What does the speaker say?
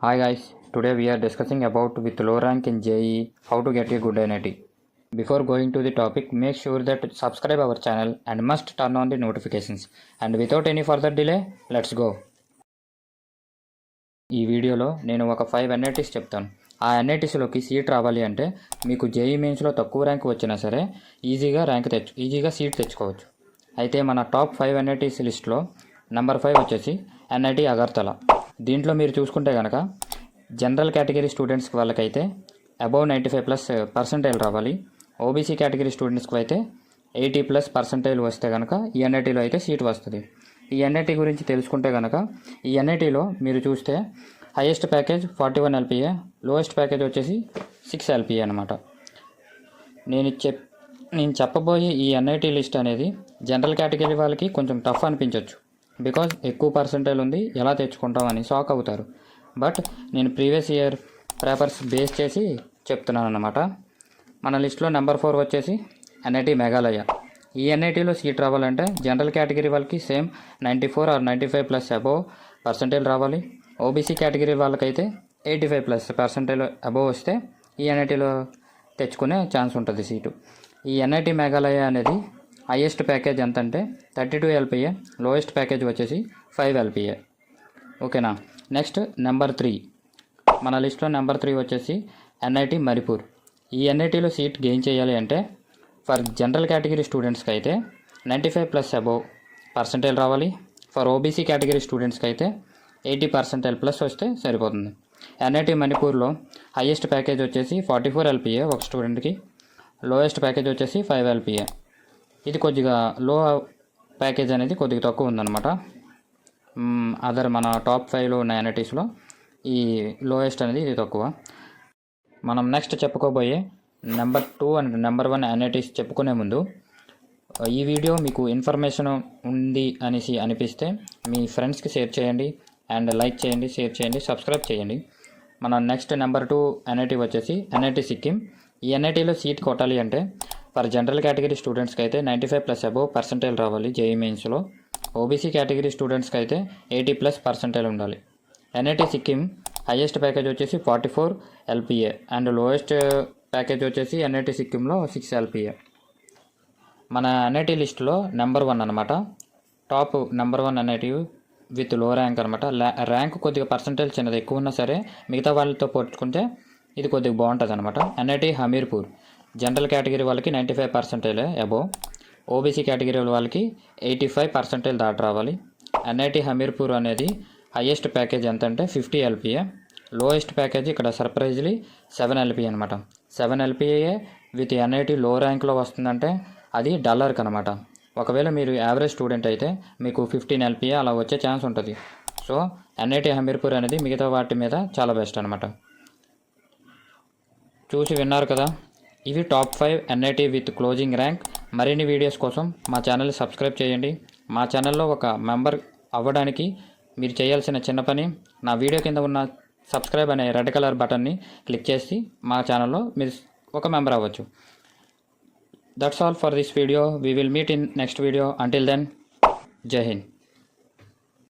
Hi guys, today we are discussing about with low rank in JEE how to get a good NIT. Before going to the topic, make sure that subscribe our channel and must turn on the notifications. And without any further delay, let's go. ఈ వీడియోలో నేను ఒక 5 NITs చెప్తాను. ఆ ఎన్ఐటీస్లోకి seat రావాలి అంటే మీకు JEE మెయిన్స్లో తక్కువ ర్యాంక్ వచ్చినా సరే ఈజీగా సీట్ తెచ్చుకోవచ్చు. అయితే మన టాప్ 5 ఎన్ఐటీస్ లిస్ట్లో నెంబర్ 5 వచ్చేసి ఎన్ఐటి అగర్తల. దీంట్లో మీరు చూసుకుంటే కనుక జనరల్ కేటగిరీ స్టూడెంట్స్కి వాళ్ళకైతే అబౌవ్ 95+% రావాలి. ఓబీసీ కేటగిరీ స్టూడెంట్స్కి అయితే 80+% వస్తే కనుక ఈ ఎన్ఐటీలో అయితే సీట్ వస్తుంది. ఈ ఎన్ఐటీ గురించి తెలుసుకుంటే కనుక ఈ ఎన్ఐటీలో మీరు చూస్తే highest package 41 LPA, lowest package వచ్చేసి 6 LPA అనమాట. నేను చెప్పబోయే ఈ ఎన్ఐటీ లిస్ట్ అనేది జనరల్ కేటగిరీ వాళ్ళకి కొంచెం టఫ్ అనిపించవచ్చు. బికాజ్ ఎక్కువ పర్సెంటేజ్ ఉంది, ఎలా తెచ్చుకుంటామని షాక్ అవుతారు. బట్ నేను ప్రీవియస్ ఇయర్ పేపర్స్ బేస్ చేసి చెప్తున్నాను అన్నమాట. మన లిస్ట్లో నెంబర్ 4 వచ్చేసి ఎన్ఐటి మేఘాలయ. ఈ ఎన్ఐటీలో సీట్ రావాలంటే జనరల్ కేటగిరీ వాళ్ళకి సేమ్ 94 or 95+% రావాలి. ఓబీసీ కేటగిరీ వాళ్ళకైతే 85+% అబోవ్ వస్తే ఈ ఎన్ఐటీలో తెచ్చుకునే ఛాన్స్ ఉంటుంది సీటు. ఈ ఎన్ఐటి మేఘాలయ అనేది హైయెస్ట్ ప్యాకేజ్ ఎంత అంటే 32 LPA, లోయెస్ట్ ప్యాకేజ్ వచ్చేసి 5 LPA. ఓకేనా. నెక్స్ట్ నెంబర్ 3, మన లిస్ట్లో నెంబర్ 3 వచ్చేసి ఎన్ఐటి మణిపూర్. ఈ ఎన్ఐటీలో సీట్ గెయిన్ చేయాలి అంటే ఫర్ జనరల్ కేటగిరీ స్టూడెంట్స్కి అయితే 95+% రావాలి. ఫర్ ఓబీసీ కేటగిరీ స్టూడెంట్స్కి అయితే 80%+ వస్తే సరిపోతుంది. ఎన్ఐటి మణిపూర్లో హైయెస్ట్ ప్యాకేజ్ వచ్చేసి 44 LPA ఒక స్టూడెంట్కి, లోయెస్ట్ ప్యాకేజ్ వచ్చేసి 5 LPA. ఇది కొద్దిగా లో ప్యాకేజ్ అనేది కొద్దిగా తక్కువ ఉందన్నమాట. మన టాప్ 5లో ఉన్న ఎన్ఐటీస్లో ఈ లోయెస్ట్ అనేది ఇది తక్కువ. మనం నెక్స్ట్ చెప్పుకోబోయే నెంబర్ 2 అండ్ నెంబర్ 1 ఎన్ఐటీస్ చెప్పుకునే ముందు ఈ వీడియో మీకు ఇన్ఫర్మేషన్ ఉంది అనేసి అనిపిస్తే మీ ఫ్రెండ్స్కి షేర్ చేయండి అండ్ లైక్ చేయండి, షేర్ చేయండి, సబ్స్క్రైబ్ చేయండి. మన నెక్స్ట్ నెంబర్ 2 ఎన్ఐటీ వచ్చేసి ఎన్ఐటి సిక్కిం. ఈ ఎన్ఐటీలో సీట్ కొట్టాలి అంటే ఫర్ జనరల్ కేటగిరీ స్టూడెంట్స్కి అయితే 95+% రావాలి జేఈ మెయిన్స్లో. ఓబీసీ కేటగిరీ స్టూడెంట్స్కి అయితే 80+% ఉండాలి. ఎన్ఐటి సిక్కిం హైయెస్ట్ ప్యాకేజ్ వచ్చేసి 44 LPA అండ్ లోయెస్ట్ ప్యాకేజ్ వచ్చేసి ఎన్ఐటి సిక్కింలో 6 LPA. మన ఎన్ఐటి లిస్టులో నెంబర్ 1 అనమాట. టాప్ నెంబర్ 1 ఎన్ఐటి విత్ లో ర్యాంక్ అనమాట. ర్యాంక్ కొద్దిగా పర్సంటేజ్ చిన్నది ఎక్కువ ఉన్నా సరే మిగతా వాళ్ళతో పోల్చుకుంటే ఇది కొద్దిగా బాగుంటుంది అనమాట. ఎన్ఐటి హమీర్పూర్ జనరల్ కేటగిరీ వాళ్ళకి 95% అబోవ్, ఓబీసీ కేటగిరీ వాళ్ళకి 85% దాటి రావాలి. ఎన్ఐటి హమీర్పూర్ అనేది హైయెస్ట్ ప్యాకేజ్ ఎంత అంటే 50 LPA, లోయెస్ట్ ప్యాకేజ్ ఇక్కడ సర్ప్రైజ్లీ 7 LPA అనమాట. 7 LPA విత్ ఎన్ఐటి లో ర్యాంక్లో వస్తుందంటే అది $కి అనమాట. ఒకవేళ మీరు యావరేజ్ స్టూడెంట్ అయితే మీకు 15 LPA అలా వచ్చే ఛాన్స్ ఉంటుంది. సో ఎన్ఐటి హమీర్పూర్ అనేది మిగతా వాటి మీద చాలా బెస్ట్ అనమాట. చూసి విన్నారు కదా, ఇవి top 5 NIT with closing rank. మరిన్ని వీడియోస్ కోసం మా ఛానల్ని సబ్స్క్రైబ్ చేయండి. మా ఛానల్లో ఒక మెంబర్ అవ్వడానికి మీరు చేయాల్సిన చిన్న పని, నా వీడియో కింద ఉన్న సబ్స్క్రైబ్ అనే రెడ్ కలర్ బటన్ని క్లిక్ చేసి మా ఛానల్లో మీరు ఒక మెంబర్ అవ్వచ్చు. That's all for this video. We will meet in next video. Until then, Jai Hind.